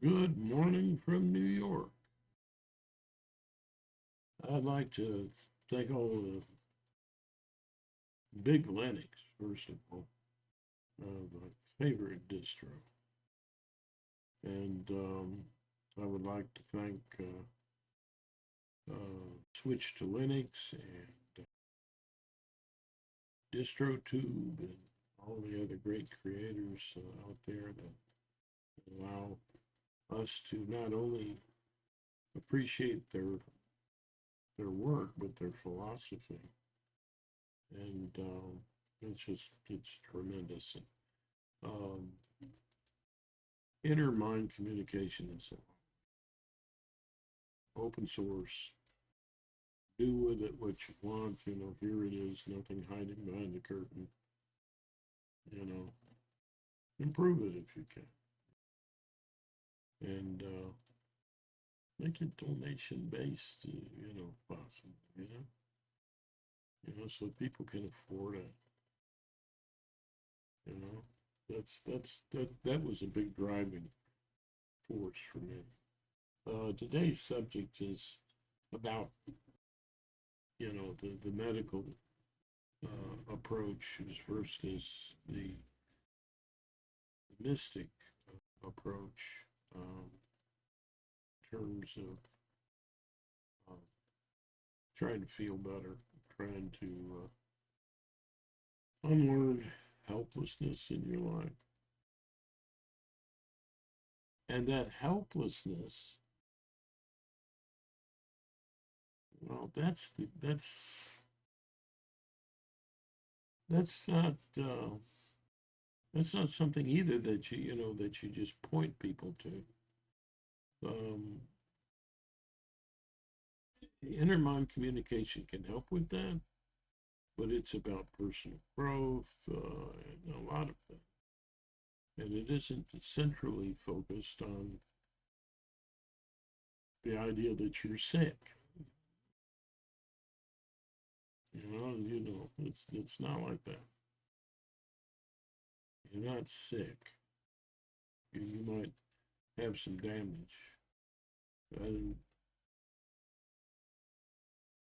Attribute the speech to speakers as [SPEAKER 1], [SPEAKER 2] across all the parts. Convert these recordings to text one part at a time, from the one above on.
[SPEAKER 1] Good morning from New York. I'd like to thank all the big Lennox, first of all, my favorite distro. And I would like to thank Switch to Linux and DistroTube and all the other great creators out there that allow us to not only appreciate their work, but their philosophy. And it's tremendous. Um, Inner mind communication is open source. Do with it what you want. Here it is. Nothing hiding behind the curtain. You know, improve it if you can, and make it donation based. Possible. So people can afford it. You know, that was a big driving force for me. Today's subject is about the medical approach versus the mystic approach in terms of trying to feel better, trying to unlearn helplessness in your life. And that helplessness, well, that's not that's not something either that you just point people to. Um, Inner mind communication can help with that, but it's about personal growth and a lot of things. And it isn't centrally focused on the idea that you're sick. It's not like that. You're not sick. You might have some damage, and,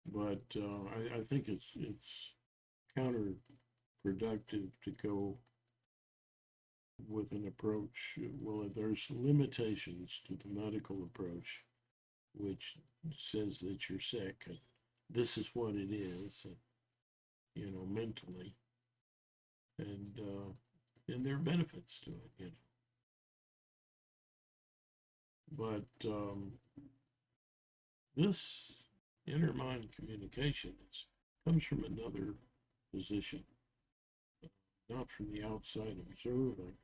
[SPEAKER 1] but I think it's counterproductive to go with an approach. Well, there's limitations to the medical approach, which says that you're sick. And this is what it is, mentally, and there are benefits to it. But this inner mind communication comes from another position, not from the outside observing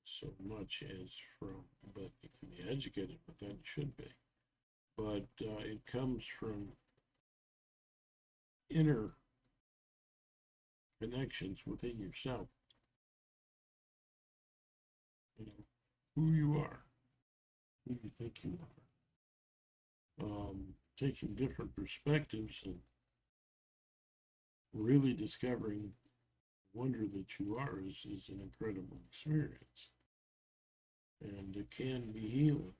[SPEAKER 1] so much as from, but you can be educated, but that it should be. But it comes from inner connections within yourself, you know, who you are, who you think you are. Taking different perspectives and really discovering wonder that you are is an incredible experience. And it can be healing,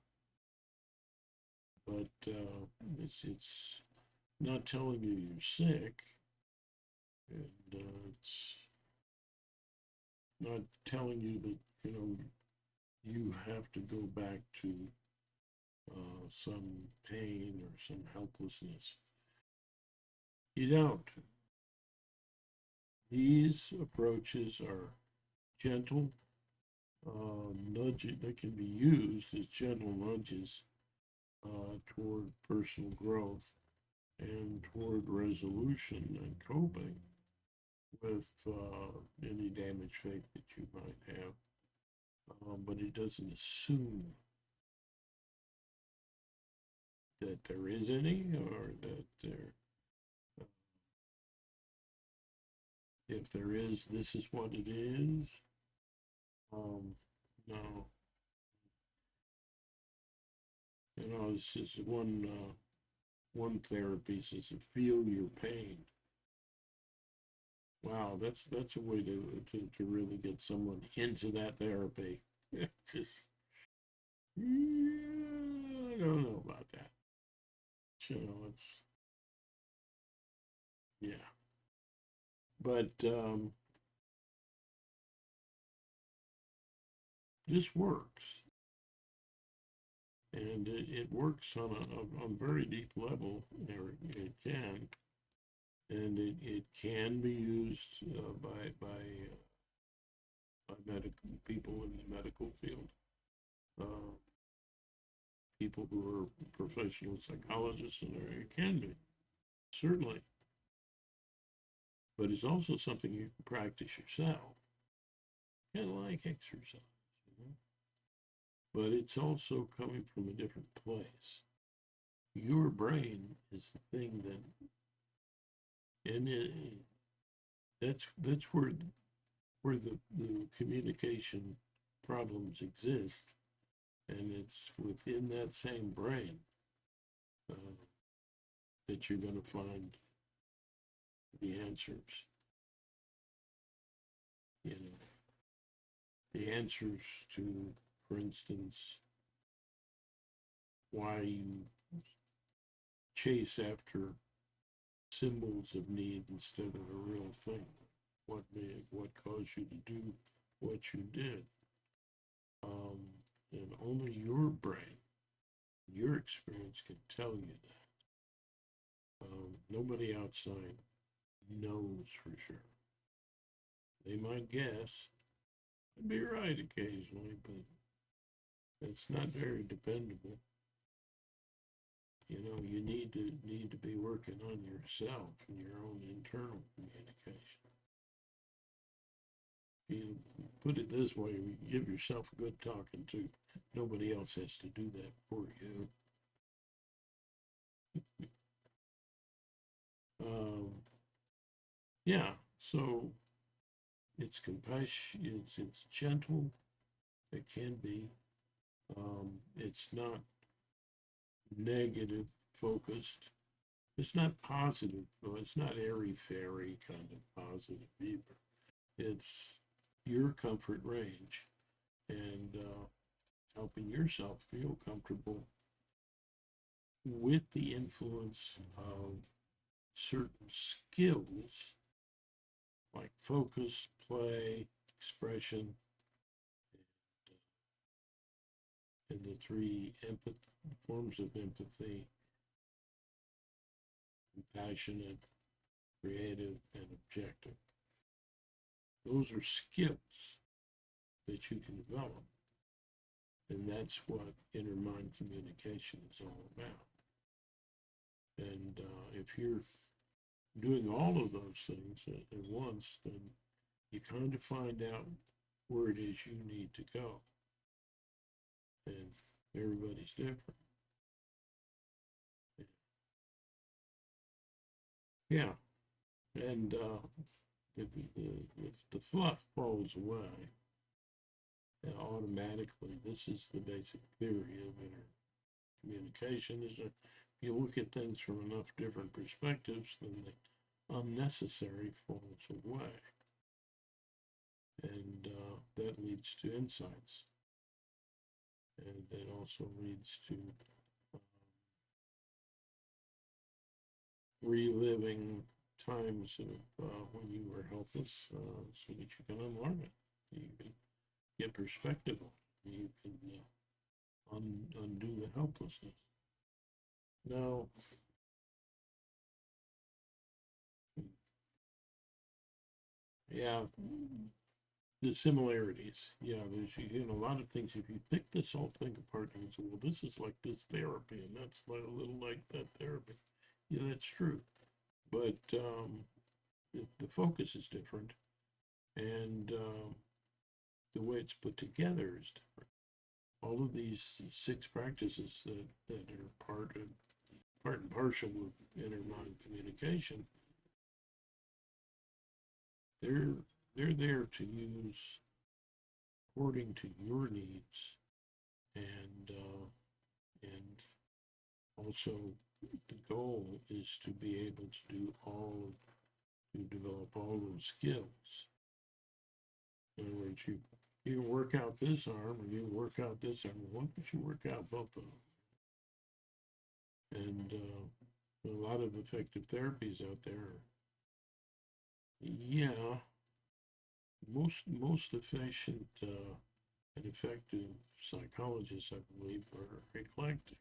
[SPEAKER 1] but it's not telling you you're sick, and it's not telling you that you have to go back to some pain or some helplessness. You don't. These approaches are gentle nudges. They can be used as gentle nudges toward personal growth and toward resolution and coping with any damaged faith that you might have. But it doesn't assume that there is any, or that if there is, this is what it is. No, it's just one therapy says to feel your pain. Wow, that's a way to really get someone into that therapy. Just it's yeah. But this works, and it works on a very deep level. It can, and it can be used by medical people in the medical field, uh, people who are professional psychologists, and it can be certainly. But it's also something you can practice yourself, kind of like exercise, you know? But it's also coming from a different place. Your brain is the thing and that's where the communication problems exist, and it's within that same brain uh, that you're going to find the answers. You know, the answers to, for instance, why you chase after symbols of need instead of a real thing. What caused you to do what you did? Um, and only your brain, your experience can tell you that. Nobody outside knows for sure. They might guess, I'd be right occasionally, but it's not very dependable. You know, you need to be working on yourself and your own internal communication. You put it this way, you give yourself a good talking to. Nobody else has to do that for you. Um, yeah, so it's compassion. It's gentle. It can be. It's not negative focused. It's not positive. No, it's not airy fairy kind of positive either. It's your comfort range and helping yourself feel comfortable with the influence of certain skills like focus, play, expression, and the three forms of empathy: compassionate, creative, and objective. Those are skills that you can develop, and that's what inner mind communication is all about. And if you're doing all of those things at once, then you kind of find out where it is you need to go. And everybody's different. Yeah. And if the fluff falls away, automatically, this is the basic theory of inner communication, is that if you look at things from enough different perspectives, then the unnecessary falls away. And that leads to insights. And it also leads to reliving times of when you were helpless, so that you can unlearn it. You can get perspective on it. You can undo the helplessness. Now, yeah, the similarities. Yeah, there's a lot of things. If you pick this whole thing apart and say, well, this is like this therapy, and that's like a little like that therapy. Yeah, that's true. But the focus is different, and the way it's put together is different. All of these six practices that are part and partial with inner mind communication, they're they're there to use according to your needs, and and also the goal is to be able to do to develop all those skills. In other words, you can work out this arm or you can work out this arm. Why don't you work out both of them? And a lot of effective therapies out there. Yeah, most efficient and effective psychologists, I believe, are eclectic.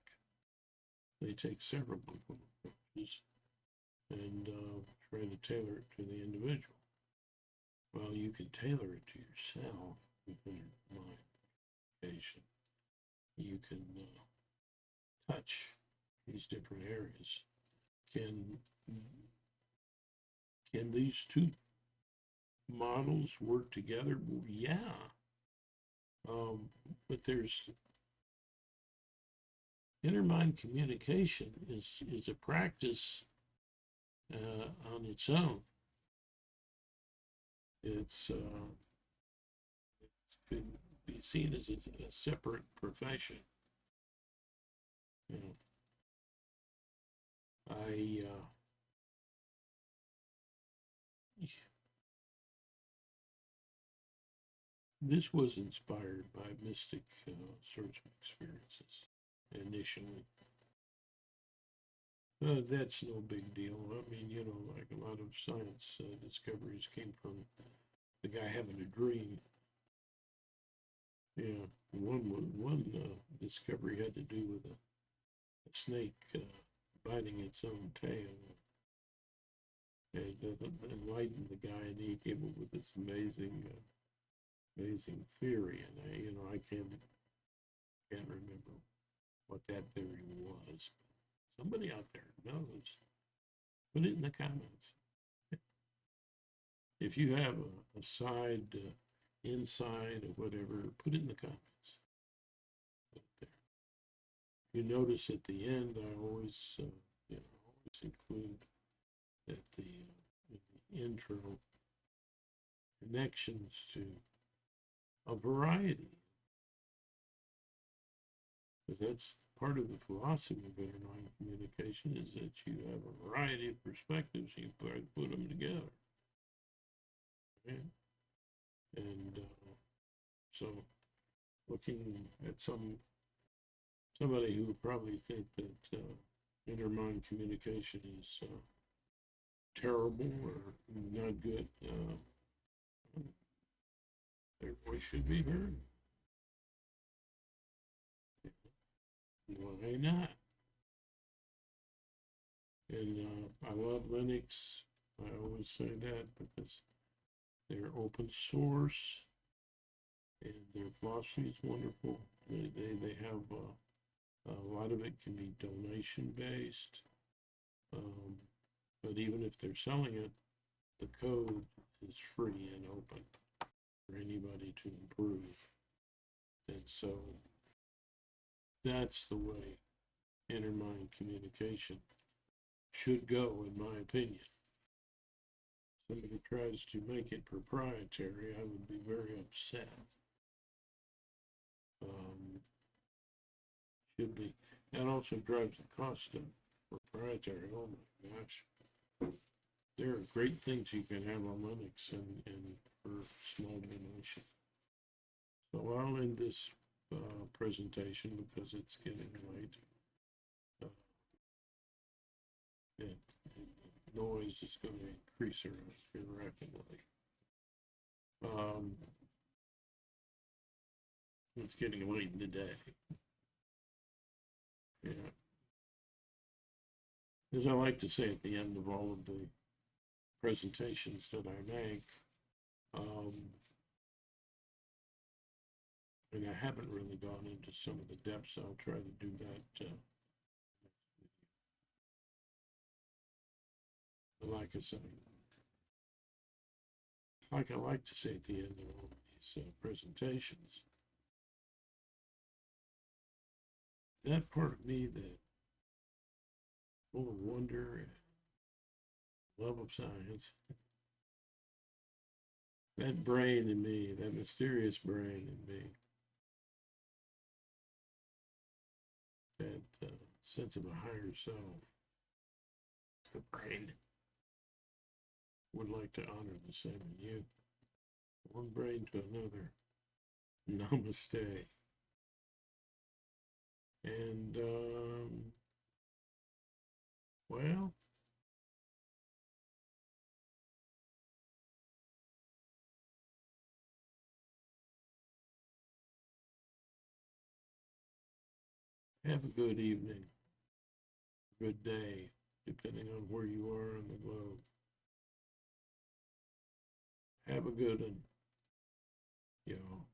[SPEAKER 1] They take several approaches and try to tailor it to the individual. Well, you can tailor it to yourself with your mind patient. You can touch these different areas. Can can these two models work together? Well, yeah. But there's intermind communication is a practice on its own. It's it could be seen as a separate profession. You know, I this was inspired by mystic sorts of experiences initially. That's no big deal. I mean, you know, like a lot of science discoveries came from the guy having a dream. Yeah, one discovery had to do with a snake biting its own tail, and enlightened the guy, and he came up with this amazing theory. And I can't remember what that theory was. Somebody out there knows. Put it in the comments. If you have a side, inside, or whatever, put it in the comments. Put it there. You notice at the end, I always, always include that the internal connections to a variety. But that's part of the philosophy of interline communication is that you have a variety of perspectives. You put them together. Right? And so looking at somebody who would probably think that intermind communication is terrible or not good, their voice should be heard. Why not? And I love Linux. I always say that because they're open source and their philosophy is wonderful. They have a lot of it can be donation based, but even if they're selling it, the code is free and open for anybody to improve. And so that's the way intermind communication should go, in my opinion. Somebody tries to make it proprietary, I would be very upset. Should be. That also drives the cost of proprietary. Oh my gosh. There are great things you can have on Linux and for small donation. So I'll end this presentation because it's getting late. Uh, and noise is going to increase here rapidly. It's getting late in the day. Yeah. As I like to say at the end of all of the presentations that I make, and I haven't really gone into some of the depths. I'll try to do that. Like I say, like I like to say at the end of all of these presentations, that part of me that full of wonder and love of science, that brain in me, that mysterious brain in me, that sense of a higher self, the brain, would like to honor the same in you. One brain to another. Namaste. And Well, have a good evening, good day, depending on where you are in the globe. Have a good one, y'all.